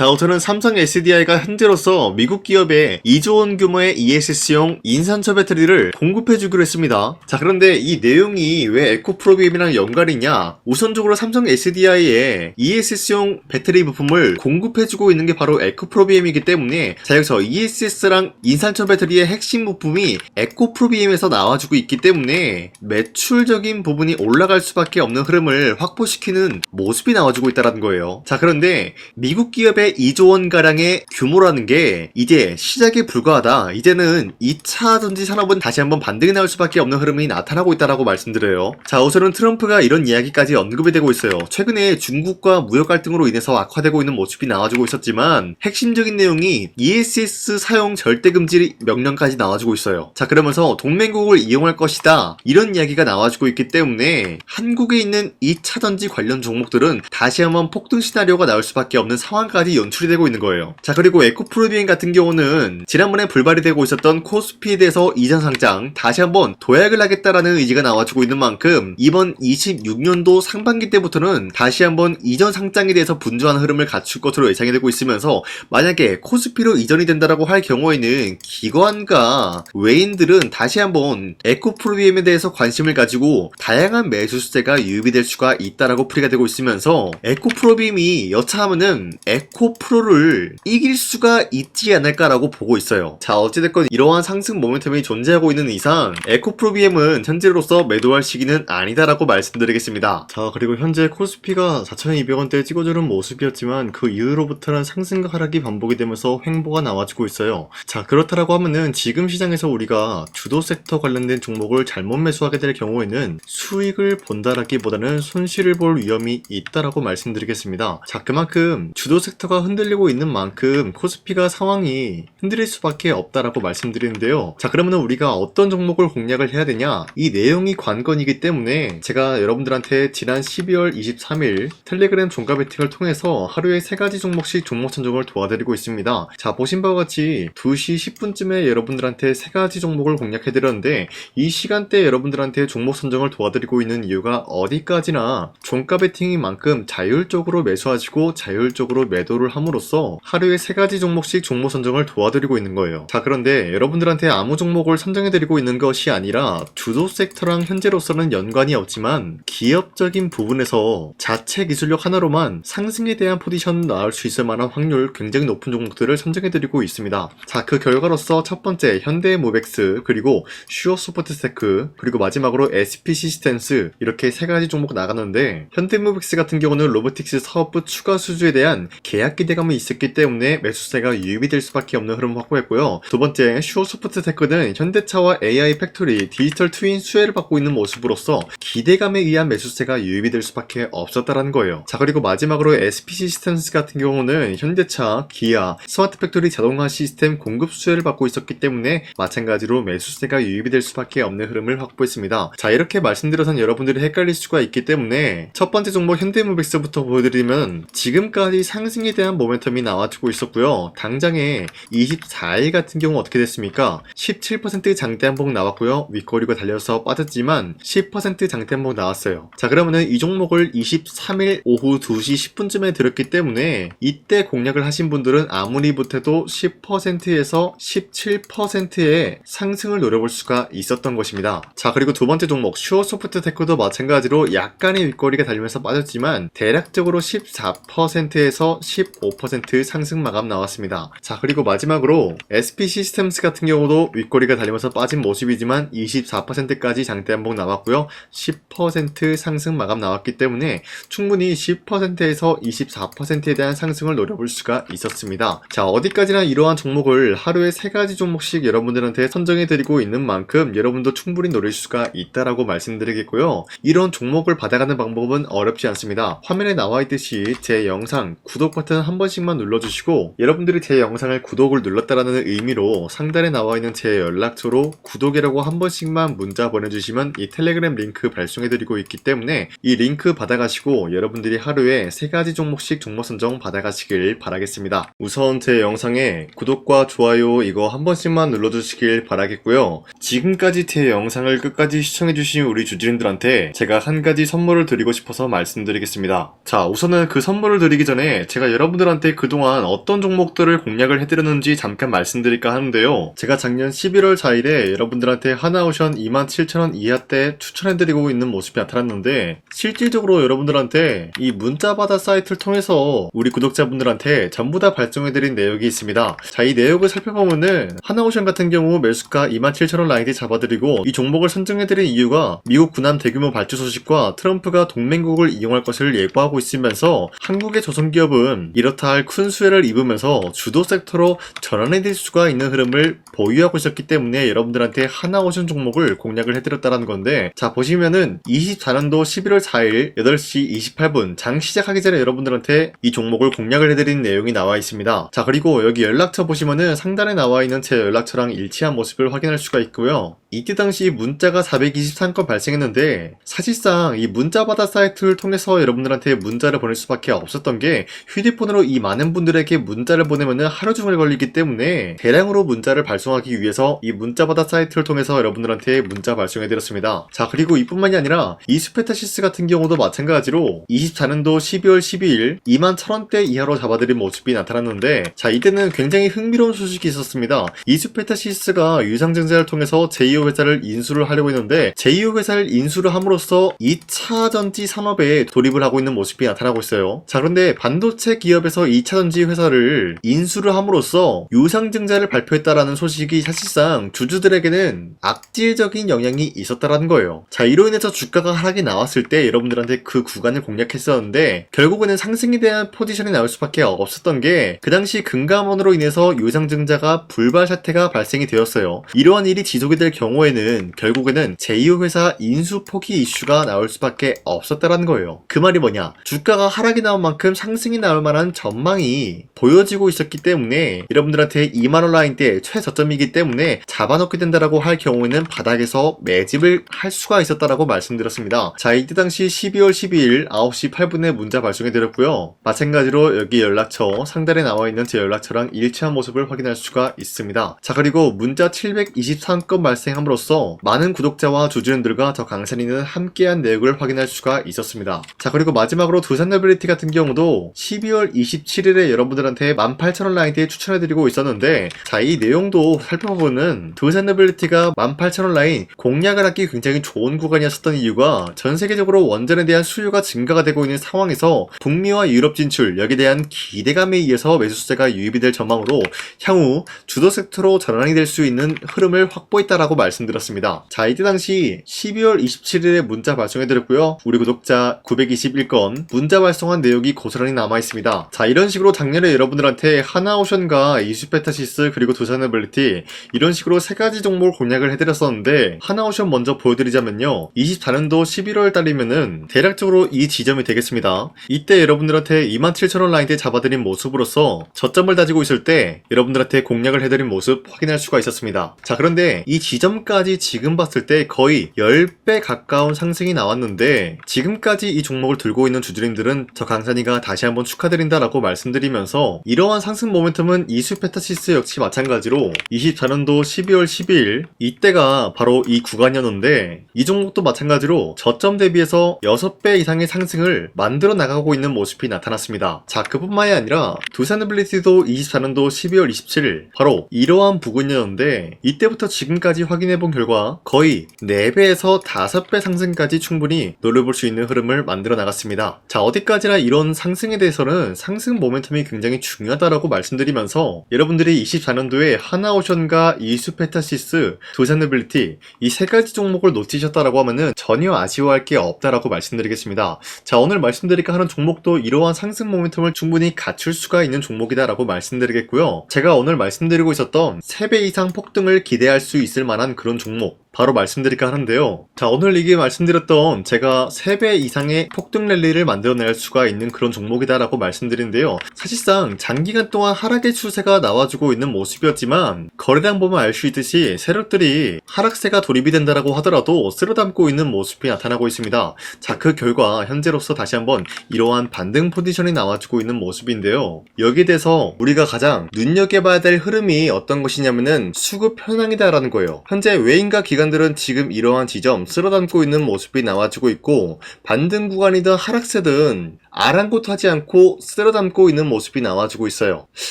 자, 우선은 삼성 SDI가 현재로서 미국 기업에 2조 원 규모의 ESS용 인산철 배터리를 공급해주기로 했습니다. 자, 그런데 이 내용이 왜 에코프로비엠이랑 연관이냐? 우선적으로 삼성 SDI에 ESS용 배터리 부품을 공급해주고 있는 게 바로 에코프로비엠이기 때문에, 자, 여기서 ESS랑 인산철 배터리의 핵심 부품이 에코프로비엠에서 나와주고 있기 때문에 매출적인 부분이 올라갈 수밖에 없는 흐름을 확보시키는 모습이 나와주고 있다는 거예요. 자, 그런데 미국 기업의 2조 원가량의 규모라는 게 이제 시작에 불과하다. 이제는 2차 전지 산업은 다시 한번 반등이 나올 수밖에 없는 흐름이 나타나고 있다라고 말씀드려요. 자, 우선은 트럼프가 이런 이야기까지 언급이 되고 있어요. 최근에 중국과 무역 갈등으로 인해서 악화되고 있는 모습이 나와주고 있었지만 핵심적인 내용이 ESS 사용 절대 금지 명령까지 나와주고 있어요. 자, 그러면서 동맹국을 이용할 것이다, 이런 이야기가 나와주고 있기 때문에 한국에 있는 2차 전지 관련 종목들은 다시 한번 폭등 시나리오가 나올 수밖에 없는 상황까지 연출이 되고 있는 거예요. 자, 그리고 에코프로비엠 같은 경우는 지난번에 불발이 되고 있었던 코스피에 대해서 이전 상장 다시 한번 도약을 하겠다라는 의지가 나와주고 있는 만큼 이번 26년도 상반기 때부터는 다시 한번 이전 상장에 대해서 분주한 흐름을 갖출 것으로 예상이 되고 있으면서, 만약에 코스피로 이전이 된다라고 할 경우에는 기관과 외인들은 다시 한번 에코프로비엠에 대해서 관심을 가지고 다양한 매수세가 유입이 될 수가 있다라고 풀이가 되고 있으면서, 에코프로비엠이 여차하면은 에코프로를 이길 수가 있지 않을까라고 보고 있어요. 자, 어찌됐건 이러한 상승 모멘텀이 존재하고 있는 이상 에코프로비엠은 현재로서 매도할 시기는 아니다라고 말씀드리겠습니다. 자, 그리고 현재 코스피가 4,200원대에 찍어주는 모습이었지만 그 이후로부터는 상승과 하락이 반복이 되면서 횡보가 나와주고 있어요. 자, 그렇다라고 하면은 지금 시장에서 우리가 주도 섹터 관련된 종목을 잘못 매수하게 될 경우에는 수익을 본다라기보다는 손실을 볼 위험이 있다라고 말씀드리겠습니다. 자, 그만큼 주도 섹터가 흔들리고 있는 만큼 코스피가 상황이 흔들릴 수밖에 없다라고 말씀드리는데요. 자, 그러면 우리가 어떤 종목을 공략을 해야 되냐? 이 내용이 관건이기 때문에 제가 여러분들한테 지난 12월 23일 텔레그램 종가 배팅을 통해서 하루에 3가지 종목씩 종목 선정을 도와드리고 있습니다. 자, 보신 바와 같이 2시 10분쯤에 여러분들한테 3가지 종목을 공략해드렸는데, 이 시간대에 여러분들한테 종목 선정을 도와드리고 있는 이유가 어디까지나 종가 배팅인 만큼 자율적으로 매수하시고 자율적으로 매도를 함으로써 하루에 3가지 종목씩 종목 선정을 도와드리고 있는 거예요. 자, 그런데 여러분들한테 아무 종목을 선정해드리고 있는 것이 아니라 주도 섹터랑 현재로서는 연관이 없지만 기업적인 부분에서 자체 기술력 하나로만 상승에 대한 포지션 나올 수 있을 만한 확률 굉장히 높은 종목들을 선정해드리고 있습니다. 자, 그 결과로서 첫 번째 현대모백스, 그리고 슈어소프트테크, 그리고 마지막으로 SP시스템스, 이렇게 3가지 종목 나갔는데, 현대모백스 같은 경우는 로보틱스 사업부 추가 수주에 대한 계약 기대감이 있었기 때문에 매수세가 유입이 될 수밖에 없는 흐름을 확보했고요. 두 번째 슈어소프트테크는 현대차와 AI 팩토리, 디지털 트윈 수혜를 받고 있는 모습으로서 기대감에 의한 매수세가 유입이 될 수밖에 없었다라는 거예요. 자, 그리고 마지막으로 SP시스템스 같은 경우는 현대차, 기아, 스마트 팩토리 자동화 시스템 공급 수혜를 받고 있었기 때문에 마찬가지로 매수세가 유입이 될 수밖에 없는 흐름을 확보했습니다. 자, 이렇게 말씀드려서는 여러분들이 헷갈릴 수가 있기 때문에 첫 번째 종목 현대모백스부터 보여드리면 지금까지 상승에 대한 모멘텀이 나와주고 있었고요. 당장에 24일 같은 경우 어떻게 됐습니까? 17% 장대 한봉 나왔고요. 윗꼬리가 달려서 빠졌지만 10% 장대 한봉 나왔어요. 자, 그러면은 이 종목을 23일 오후 2시 10분쯤에 들었기 때문에 이때 공략을 하신 분들은 아무리 못해도 10%에서 17%의 상승을 노려볼 수가 있었던 것입니다. 자, 그리고 두 번째 종목 슈어소프트테크도 마찬가지로 약간의 윗꼬리가 달리면서 빠졌지만 대략적으로 14%에서 15% 상승 마감 나왔습니다. 자, 그리고 마지막으로 SP시스템스 같은 경우도 윗꼬리가 달리면서 빠진 모습이지만 24%까지 장대 한봉 나왔고요. 10% 상승 마감 나왔기 때문에 충분히 10%에서 24%에 대한 상승을 노려볼 수가 있었습니다. 자, 어디까지나 이러한 종목을 하루에 3가지 종목씩 여러분들한테 선정해드리고 있는 만큼 여러분도 충분히 노릴 수가 있다라고 말씀드리겠고요. 이런 종목을 받아가는 방법은 어렵지 않습니다. 화면에 나와 있듯이 제 영상 구독 버튼 한 번씩만 눌러주시고, 여러분들이 제 영상을 구독을 눌렀다라는 의미로 상단에 나와 있는 제 연락처로 구독이라고 한 번씩만 문자 보내주시면 이 텔레그램 링크 발송해드리고 있기 때문에 이 링크 받아가시고 여러분들이 하루에 3가지 종목씩 종목 선정 받아가시길 바라겠습니다. 우선 제 영상에 구독과 좋아요 이거 한 번씩만 눌러주시길 바라겠고요. 지금까지 제 영상을 끝까지 시청해주신 우리 주주님들한테 제가 한 가지 선물을 드리고 싶어서 말씀드리겠습니다. 자, 우선은 그 선물을 드리기 전에 제가 여러분들한테 그동안 어떤 종목들을 공략을 해드렸는지 잠깐 말씀드릴까 하는데요. 제가 작년 11월 4일에 여러분들한테 하나오션 27,000원 이하때 추천해드리고 있는 모습이 나타났는데, 실질적으로 여러분들한테 이 문자바다 사이트를 통해서 우리 구독자분들한테 전부 다 발송해드린 내역이 있습니다. 자, 이 내역을 살펴보면은 하나오션 같은 경우 매수가 27,000원 라인에 잡아드리고 이 종목을 선정해드린 이유가 미국 군함 대규모 발주 소식과 트럼프가 동맹국을 이용할 것을 예고하고 있으면서 한국의 조선기업은 이렇다 할 큰 수혜를 입으면서 주도 섹터로 전환해질 수가 있는 흐름을 보유하고 있었기 때문에 여러분들한테 하나오션 종목을 공략을 해드렸다는 건데, 자 보시면은 24년도 11월 4일 8시 28분 장 시작하기 전에 여러분들한테 이 종목을 공략을 해드린 내용이 나와 있습니다. 자, 그리고 여기 연락처 보시면은 상단에 나와 있는 제 연락처랑 일치한 모습을 확인할 수가 있고요. 이때 당시 문자가 423건 발생했는데, 사실상 이 문자바다 사이트를 통해서 여러분들한테 문자를 보낼 수밖에 없었던 게, 휴대폰으로 이 많은 분들에게 문자를 보내면은 하루 종일 걸리기 때문에 대량으로 문자를 발송하기 위해서 이 문자바다 사이트를 통해서 여러분들한테 문자 발송해드렸습니다. 자, 그리고 이뿐만이 아니라 이수페타시스 같은 경우도 마찬가지로 24년도 12월 12일 21,000원대 이하로 잡아드린 모습이 나타났는데, 자 이때는 굉장히 흥미로운 소식이 있었습니다. 이수페타시스가 유상증자를 통해서 제2호 회사를 인수를 하려고 했는데, 제2호 회사를 인수를 함으로써 2차 전지 산업에 돌입을 하고 있는 모습이 나타나고 있어요. 자, 그런데 반도체 기업에서 2차 전지 회사를 인수를 함으로써 유상증자를 발표했다라는 소식이 사실상 주주들에게는 악질적인 영향이 있었다라는 거예요. 자, 이로 인해서 주가가 하락이 나왔을 때 여러분들한테 그 구간을 공략했었는데, 결국에는 상승에 대한 포지션이 나올 수밖에 없었던 게, 그 당시 금감원으로 인해서 유상증자가 불발 사태가 발생이 되었어요. 이러한 일이 지속이 될 경우에는 결국에는 제2호 회사 인수 포기 이슈가 나올 수밖에 없었다라는 거예요. 그 말이 뭐냐, 주가가 하락이 나온 만큼 상승이 나올 만한 전망이 보여지고 있었기 때문에 여러분들한테 2만원 라인대 최저점이기 때문에 잡아놓게 된다라고 할 경우에는 바닥에서 매집을 할 수가 있었다라고 말씀드렸습니다. 자, 이때 당시 12월 12일 9시 8분에 문자 발송해드렸고요. 마찬가지로 여기 연락처 상단에 나와있는 제 연락처랑 일치한 모습을 확인할 수가 있습니다. 자, 그리고 문자 723건 발생함으로써 많은 구독자와 주주님들과 저 강산이는 함께한 내역을 확인할 수가 있었습니다. 자, 그리고 마지막으로 두산노빌리티 같은 경우도 12월 27일에 여러분들한테 18,000원 라인대에 추천해드리고 있었는데, 자, 이 내용도 살펴보면 두산노빌리티가 18,000원 라인 공략을 하기 굉장히 좋은 구간이었었던 이유가, 전 세계적으로 원전에 대한 수요가 증가가 되고 있는 상황에서 북미와 유럽 진출, 여기에 대한 기대감에 의해서 매수세가 유입이 될 전망으로 향후 주도 섹터로 전환이 될 수 있는 흐름을 확보했다라고 말씀드렸습니다. 자, 이때 당시 12월 27일에 문자 발송해드렸고요. 우리 구독자 921건 문자 발송한 내역이 고스란히 남아있습니다. 자, 이런 식으로 작년에 여러분들한테 하나오션과 이수페타시스 그리고 두산노빌리티 이런 식으로 세 가지 종목을 공략을 해드렸었는데, 하나오션 먼저 보여드리자면요, 24년도 11월 달이면은 대략적으로 이 지점이 되겠습니다. 이때 여러분들한테 27,000원 라인대 잡아드린 모습으로서 저점을 다지고 있을 때 여러분들한테 공략을 해드린 모습 확인할 수가 있었습니다. 자, 그런데 이 지점까지 지금 봤을 때 거의 10배 가까운 상승이 나왔는데, 지금까지 이 종목을 들고 있는 주주님들은 저 강산이가 다시 한번 축하드린다라고 말씀드리면서, 이러한 상승 모멘텀은 이수페타시스 역시 마찬가지로 24년도 12월 12일 이때가 바로 이 구간이었는데, 이 종목도 마찬가지로 저점 대비해서 6배 이상의 상승을 만들어 나가고 있는 모습이 나타났습니다. 자, 그뿐만이 아니라 두산노빌리티도 24년도 12월 27일 바로 이러한 부근이었는데, 이때부터 지금까지 확인해본 결과 거의 4배에서 5배 상승까지 충분히 노려볼 수 있는 흐름을 만들어 나갔습니다. 자, 어디까지나 이런 상승에 대해서는 상승 모멘텀이 굉장히 중요하다라고 말씀드리면서, 여러분들이 24년도에 하나오션과 이수페타시스, 두산노빌리티 이 세 가지 종목을 놓치셨다라고 하면은 전혀 아쉬워할 게 없다라고 말씀드리겠습니다. 자, 오늘 말씀드릴까 하는 종목도 이러한 상승 모멘텀을 충분히 갖출 수가 있는 종목이다라고 말씀드리겠고요. 제가 오늘 말씀드리고 있었던 3배 이상 폭등을 기대할 수 있을 만한 그런 종목 바로 말씀드릴까 하는데요. 자, 오늘 이게 말씀드렸던 제가 3배 이상의 폭등 랠리를 만들어낼 수가 있는 그런 종목이다라고 말씀드린데요. 사실상 장기간 동안 하락의 추세가 나와주고 있는 모습이었지만, 거래량 보면 알 수 있듯이 세력들이 하락세가 돌입이 된다라고 하더라도 쓸어담고 있는 모습이 나타나고 있습니다. 자, 그 결과 현재로서 다시 한번 이러한 반등 포지션이 나와주고 있는 모습인데요. 여기에 대해서 우리가 가장 눈여겨봐야 될 흐름이 어떤 것이냐면은 수급 현황이다라는 거예요. 현재 외인과 기관들은 지금 이러한 지점 쓸어담고 있는 모습이 나와주고 있고, 반등 구간이든 하락세든 아랑곳하지 않고 쓸어 담고 있는 모습이 나와주고 있어요.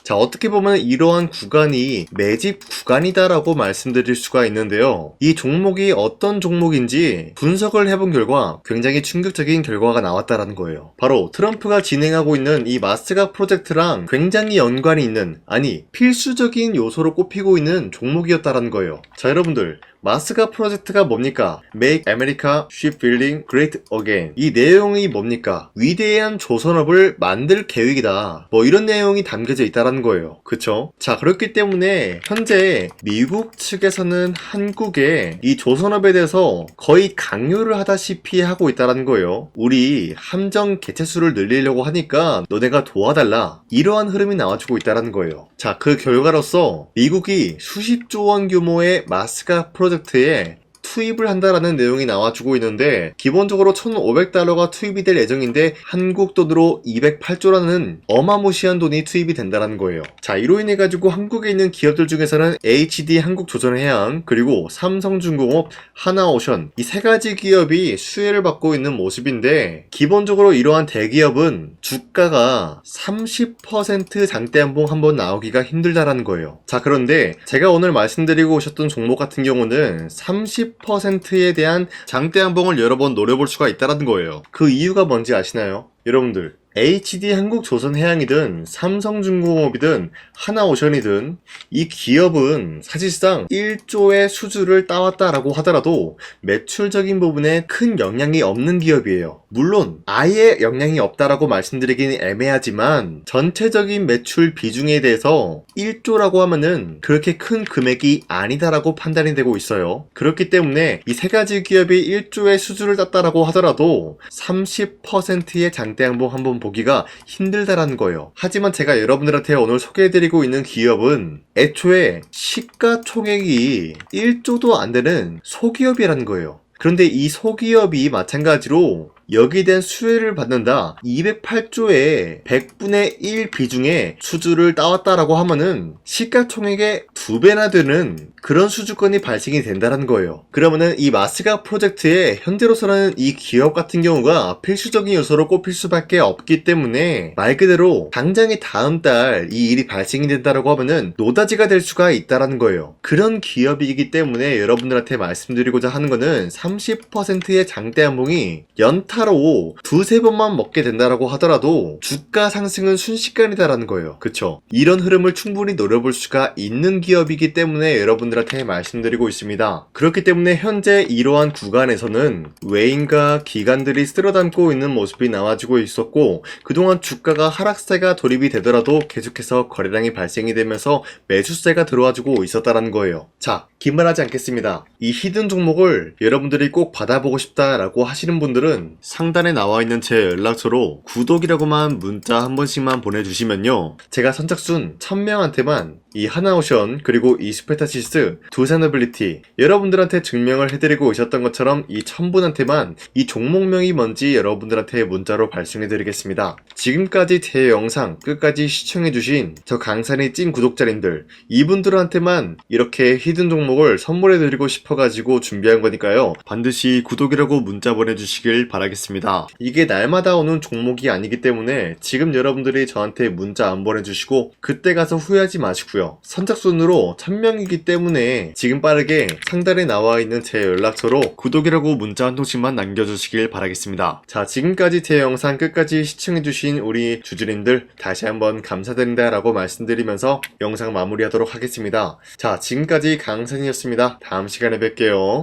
자, 어떻게 보면 이러한 구간이 매집 구간이다라고 말씀드릴 수가 있는데요. 이 종목이 어떤 종목인지 분석을 해본 결과 굉장히 충격적인 결과가 나왔다라는 거예요. 바로 트럼프가 진행하고 있는 이 마스가 프로젝트랑 굉장히 연관이 있는, 아니 필수적인 요소로 꼽히고 있는 종목이었다라는 거예요. 자, 여러분들, 마스가 프로젝트가 뭡니까? Make America Shipbuilding Great Again. 이 내용이 뭡니까? 위대한 조선업을 만들 계획이다. 뭐 이런 내용이 담겨져 있다는 거예요. 그쵸? 자, 그렇기 때문에 현재 미국 측에서는 한국에 이 조선업에 대해서 거의 강요를 하다시피 하고 있다는 거예요. 우리 함정 개체수를 늘리려고 하니까 너네가 도와달라. 이러한 흐름이 나와주고 있다는 거예요. 자, 그 결과로서 미국이 수십조 원 규모의 마스가 프로젝트에 투입을 한다라는 내용이 나와주고 있는데, 기본적으로 1,500달러가 투입이 될 예정인데 한국 돈으로 208조라는 어마무시한 돈이 투입이 된다는 거예요. 자, 이로 인해 가지고 한국에 있는 기업들 중에서는 HD 한국조선해양, 그리고 삼성중공업, 하나오션, 이 세 가지 기업이 수혜를 받고 있는 모습인데, 기본적으로 이러한 대기업은 주가가 30% 장대한봉 한번 나오기가 힘들다라는 거예요. 자, 그런데 제가 오늘 말씀드리고 오셨던 종목 같은 경우는 30%에 대한 장대한봉을 여러 번 노려볼 수가 있다는 거예요. 그 이유가 뭔지 아시나요? 여러분들, HD 한국조선해양이든 삼성중공업이든 하나오션이든 이 기업은 사실상 1조의 수주를 따왔다라고 하더라도 매출적인 부분에 큰 영향이 없는 기업이에요. 물론 아예 영향이 없다라고 말씀드리긴 애매하지만 전체적인 매출 비중에 대해서 1조라고 하면은 그렇게 큰 금액이 아니다라고 판단이 되고 있어요. 그렇기 때문에 이 세 가지 기업이 1조의 수주를 땄다라고 하더라도 30%의 장대양봉 한번 보기가 힘들다라는 거예요. 하지만 제가 여러분들한테 오늘 소개해드리고 있는 기업은 애초에 시가총액이 1조도 안 되는 소기업이라는 거예요. 그런데 이 소기업이 마찬가지로 여기에 대한 수혜를 받는다, 208조의 100분의 1 비중의 수주를 따왔다라고 하면은 시가총액의 2배나 되는 그런 수주권이 발생이 된다는 거예요. 그러면은 이 마스가 프로젝트에 현재로서는 이 기업 같은 경우가 필수적인 요소로 꼽힐 수밖에 없기 때문에 말 그대로 당장에 다음 달 이 일이 발생이 된다라고 하면은 노다지가 될 수가 있다라는 거예요. 그런 기업이기 때문에 여러분들한테 말씀드리고자 하는 거는 30%의 장대한봉이 연타로 두세 번만 먹게 된다라고 하더라도 주가 상승은 순식간이다라는 거예요. 그쵸? 이런 흐름을 충분히 노려볼 수가 있는 기업이기 때문에 여러분들한테 말씀드리고 있습니다. 그렇기 때문에 현재 이러한 구간에서는 외인과 기관들이 쓸어담고 있는 모습이 나와지고 있었고, 그동안 주가가 하락세가 돌입이 되더라도 계속해서 거래량이 발생이 되면서 매수세가 들어와주고 있었다는 거예요. 자, 긴말하지 않겠습니다. 이 히든 종목을 여러분들이 꼭 받아보고 싶다라고 하시는 분들은 상단에 나와 있는 제 연락처로 구독이라고만 문자 한 번씩만 보내주시면요, 제가 선착순 1000명한테만 이 하나오션 그리고 이 스페타시스 두산어빌리티 여러분들한테 증명을 해드리고 오셨던 것처럼 이 1000분한테만 이 종목명이 뭔지 여러분들한테 문자로 발송해드리겠습니다. 지금까지 제 영상 끝까지 시청해주신 저 강산의 찐 구독자님들, 이분들한테만 이렇게 히든 종목을 선물해드리고 싶어가지고 준비한 거니까요, 반드시 구독이라고 문자 보내주시길 바라겠습니다. 이게 날마다 오는 종목이 아니기 때문에 지금 여러분들이 저한테 문자 안 보내주시고 그때 가서 후회하지 마시고요, 선착순으로 1000명이기 때문에 지금 빠르게 상단에 나와 있는 제 연락처로 구독이라고 문자 한 통씩만 남겨주시길 바라겠습니다. 자, 지금까지 제 영상 끝까지 시청해주신 우리 주주님들 다시 한번 감사드린다 라고 말씀드리면서 영상 마무리하도록 하겠습니다. 자, 지금까지 강산이었습니다. 다음 시간에 뵐게요.